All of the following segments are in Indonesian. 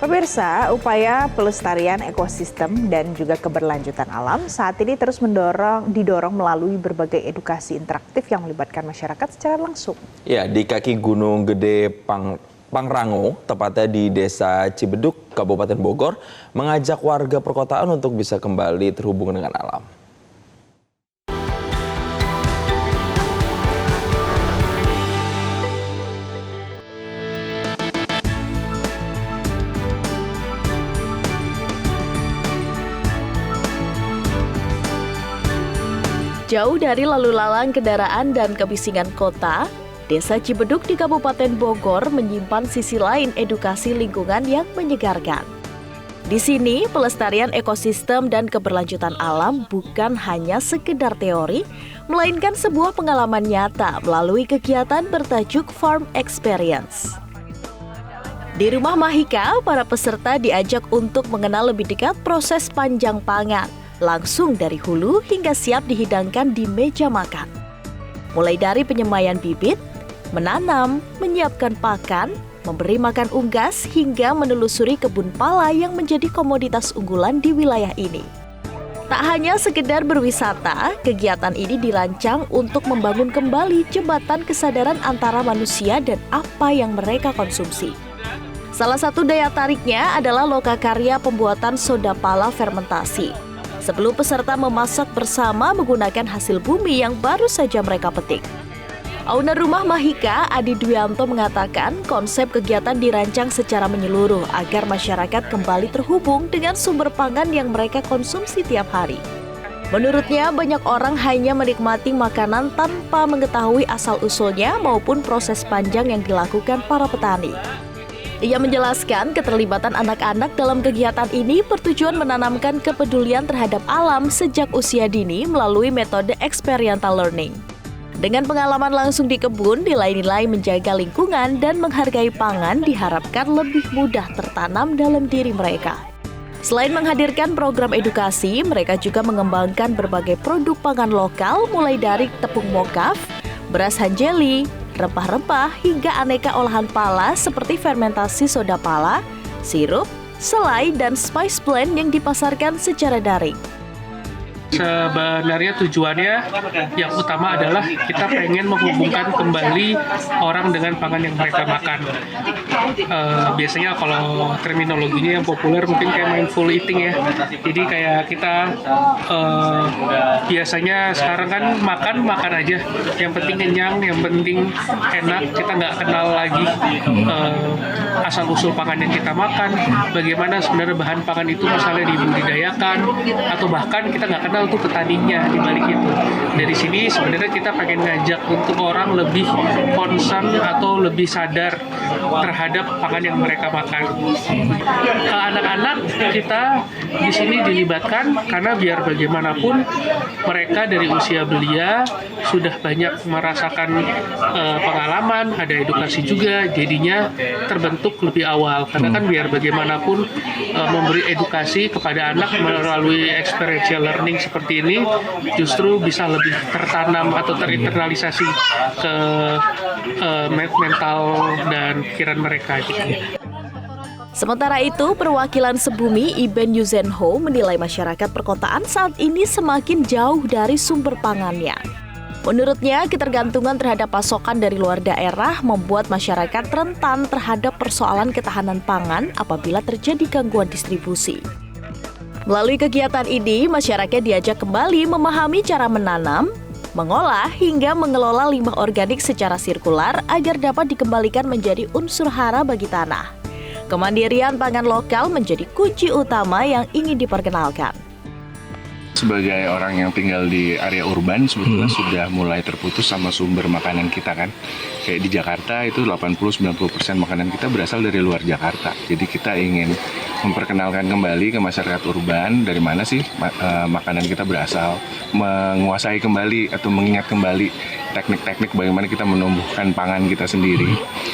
Pemirsa, upaya pelestarian ekosistem dan juga keberlanjutan alam saat ini terus didorong melalui berbagai edukasi interaktif yang melibatkan masyarakat secara langsung. Ya, di kaki Gunung Gede Pangrango, tepatnya di Desa Cibeduk, Kabupaten Bogor, mengajak warga perkotaan untuk bisa kembali terhubung dengan alam. Jauh dari lalu lalang kendaraan dan kebisingan kota, Desa Cibeduk di Kabupaten Bogor menyimpan sisi lain edukasi lingkungan yang menyegarkan. Di sini, pelestarian ekosistem dan keberlanjutan alam bukan hanya sekedar teori, melainkan sebuah pengalaman nyata melalui kegiatan bertajuk Farm Experience. Di Rumah Mahika, para peserta diajak untuk mengenal lebih dekat proses panjang pangan, langsung dari hulu hingga siap dihidangkan di meja makan. Mulai dari penyemaian bibit, menanam, menyiapkan pakan, memberi makan unggas, hingga menelusuri kebun pala yang menjadi komoditas unggulan di wilayah ini. Tak hanya sekedar berwisata, kegiatan ini dirancang untuk membangun kembali jembatan kesadaran antara manusia dan apa yang mereka konsumsi. Salah satu daya tariknya adalah lokakarya pembuatan soda pala fermentasi. Sebelum peserta memasak bersama menggunakan hasil bumi yang baru saja mereka petik. Owner Rumah Mahika, Adi Dwianto, mengatakan konsep kegiatan dirancang secara menyeluruh agar masyarakat kembali terhubung dengan sumber pangan yang mereka konsumsi tiap hari. Menurutnya, banyak orang hanya menikmati makanan tanpa mengetahui asal-usulnya maupun proses panjang yang dilakukan para petani. Ia menjelaskan keterlibatan anak-anak dalam kegiatan ini bertujuan menanamkan kepedulian terhadap alam sejak usia dini melalui metode experiential learning. Dengan pengalaman langsung di kebun, nilai-nilai menjaga lingkungan dan menghargai pangan diharapkan lebih mudah tertanam dalam diri mereka. Selain menghadirkan program edukasi, mereka juga mengembangkan berbagai produk pangan lokal mulai dari tepung mokaf, beras hanjeli, rempah-rempah, hingga aneka olahan pala seperti fermentasi soda pala, sirup, selai, dan spice blend yang dipasarkan secara daring. Sebenarnya tujuannya yang utama adalah kita pengen menghubungkan kembali orang dengan pangan yang mereka makan. Biasanya kalau terminologinya yang populer mungkin kayak mindful eating ya. Jadi kayak kita biasanya sekarang kan makan aja. Yang penting kenyang, yang penting enak. Kita nggak kenal lagi asal-usul pangan yang kita makan. Bagaimana sebenarnya bahan pangan itu misalnya dibudidayakan, atau bahkan kita nggak kenal tuh petaninya di balik itu. Dari sini sebenarnya kita pengen ngajak untuk orang lebih concern atau lebih sadar terhadap pangan yang mereka makan. Anak-anak kita di sini dilibatkan karena biar bagaimanapun mereka dari usia belia sudah banyak merasakan pengalaman, ada edukasi juga, jadinya terbentuk lebih awal. Karena kan biar bagaimanapun memberi edukasi kepada anak melalui experiential learning seperti ini justru bisa lebih tertanam atau terinternalisasi ke mental dan pikiran mereka gitu. Sementara itu, perwakilan Sebumi Iben Yuzenho menilai masyarakat perkotaan saat ini semakin jauh dari sumber pangannya. Menurutnya, ketergantungan terhadap pasokan dari luar daerah membuat masyarakat rentan terhadap persoalan ketahanan pangan apabila terjadi gangguan distribusi. Melalui kegiatan ini, masyarakat diajak kembali memahami cara menanam, mengolah, hingga mengelola limbah organik secara sirkular agar dapat dikembalikan menjadi unsur hara bagi tanah. Kemandirian pangan lokal menjadi kunci utama yang ingin diperkenalkan. Sebagai orang yang tinggal di area urban sebetulnya sudah mulai terputus sama sumber makanan kita kan. Kayak di Jakarta itu 80-90% makanan kita berasal dari luar Jakarta. Jadi kita ingin memperkenalkan kembali ke masyarakat urban dari mana sih makanan kita berasal, menguasai kembali atau mengingat kembali teknik-teknik bagaimana kita menumbuhkan pangan kita sendiri,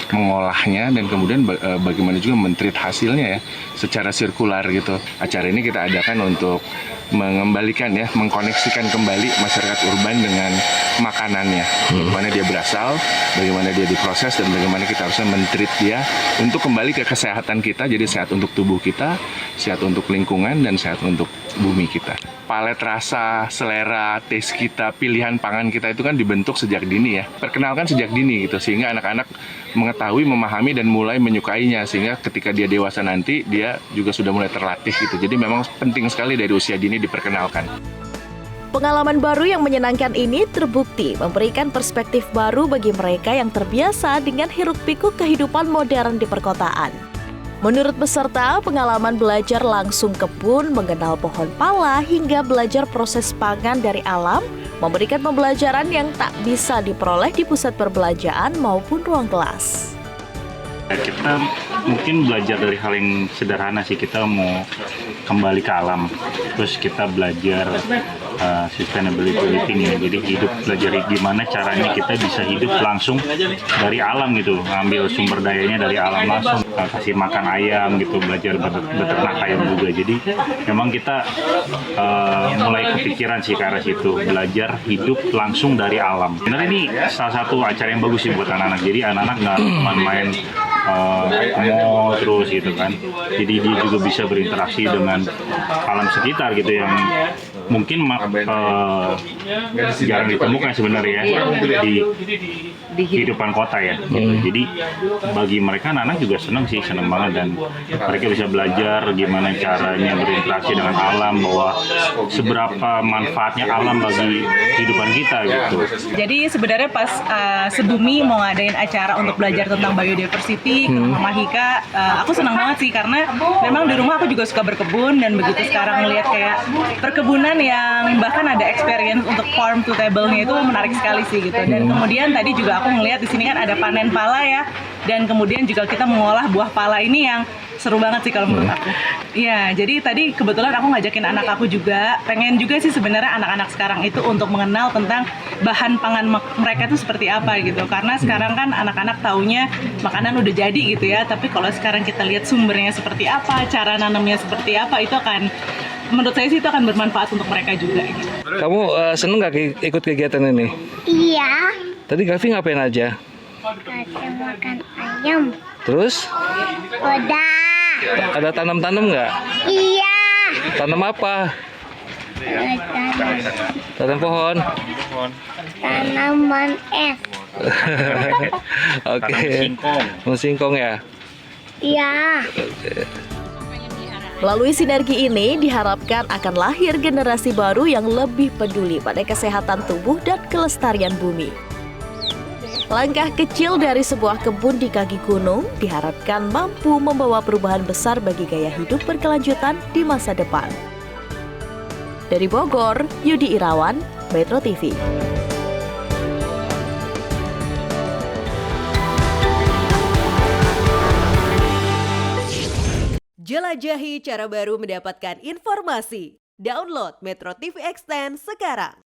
mengolahnya, dan kemudian bagaimana juga men-treat hasilnya ya secara sirkular gitu. Acara ini kita adakan untuk mengembalikan ya, mengkoneksikan kembali masyarakat urban dengan makanannya, bagaimana dia berasal, bagaimana dia diproses, dan bagaimana kita harusnya men-treat dia untuk kembali ke kesehatan kita, jadi sehat untuk tubuh kita, sehat untuk lingkungan, dan sehat untuk bumi kita. Palet rasa, selera, taste kita, pilihan pangan kita itu kan dibentuk sejak dini ya, perkenalkan sejak dini gitu, sehingga anak-anak mengetahui, memahami, dan mulai menyukainya, sehingga ketika dia dewasa nanti dia juga sudah mulai terlatih gitu. Jadi memang penting sekali dari usia dini diperkenalkan. Pengalaman baru yang menyenangkan ini terbukti memberikan perspektif baru bagi mereka yang terbiasa dengan hiruk-pikuk kehidupan modern di perkotaan. Menurut peserta, pengalaman belajar langsung kebun, mengenal pohon pala, hingga belajar proses pangan dari alam, memberikan pembelajaran yang tak bisa diperoleh di pusat perbelanjaan maupun ruang kelas. Kita mungkin belajar dari hal yang sederhana sih, kita mau kembali ke alam, terus kita belajar sustainability living ya, jadi belajar gimana caranya kita bisa hidup langsung dari alam gitu, ngambil sumber dayanya dari alam langsung, kasih makan ayam gitu, belajar beternak ayam juga. Jadi memang kita mulai kepikiran sih ke arah situ, belajar hidup langsung dari alam. Sebenarnya ini salah satu acara yang bagus sih buat anak-anak, jadi anak-anak nggak cuma main ke mall terus gitu kan, jadi dia juga bisa berinteraksi dengan alam sekitar gitu yang mungkin jarang ditemukan sebenarnya di kehidupan kota ya gitu. Jadi bagi mereka anak-anak juga senang banget, dan mereka bisa belajar gimana caranya berinteraksi dengan alam, bahwa seberapa manfaatnya alam bagi kehidupan kita gitu. Jadi sebenarnya pas Sebumi mau ngadain acara untuk belajar tentang biodiversity ke Rumah Hika, aku senang banget sih, karena memang di rumah aku juga suka berkebun, dan begitu sekarang melihat kayak perkebunan yang bahkan ada experience untuk farm to table-nya itu menarik sekali sih gitu. Dan kemudian tadi juga aku ngelihat di sini kan ada panen pala ya, dan kemudian juga kita mengolah buah pala ini yang seru banget sih kalau menurut aku. Iya, jadi tadi kebetulan aku ngajakin anak aku juga, pengen juga sih sebenarnya anak-anak sekarang itu untuk mengenal tentang bahan pangan mereka itu seperti apa gitu. Karena sekarang kan anak-anak taunya makanan udah jadi gitu ya, tapi kalau sekarang kita lihat sumbernya seperti apa, cara nanamnya seperti apa, itu akan, menurut saya sih itu akan bermanfaat untuk mereka juga gitu. Kamu seneng gak ikut kegiatan ini? Iya, Tadi Gavi ngapain aja? kasih makan ayam. Terus Udah. ada tanam-tanam nggak? Iya. Tanam apa? Tanam pohon. Tanaman es. Oke. Mau singkong ya? Iya. Melalui sinergi ini diharapkan akan lahir generasi baru yang lebih peduli pada kesehatan tubuh dan kelestarian bumi. Langkah kecil dari sebuah kebun di kaki gunung diharapkan mampu membawa perubahan besar bagi gaya hidup berkelanjutan di masa depan. Dari Bogor, Yudi Irawan, Metro TV. Jelajahi cara baru mendapatkan informasi. Download Metro TV Extend sekarang.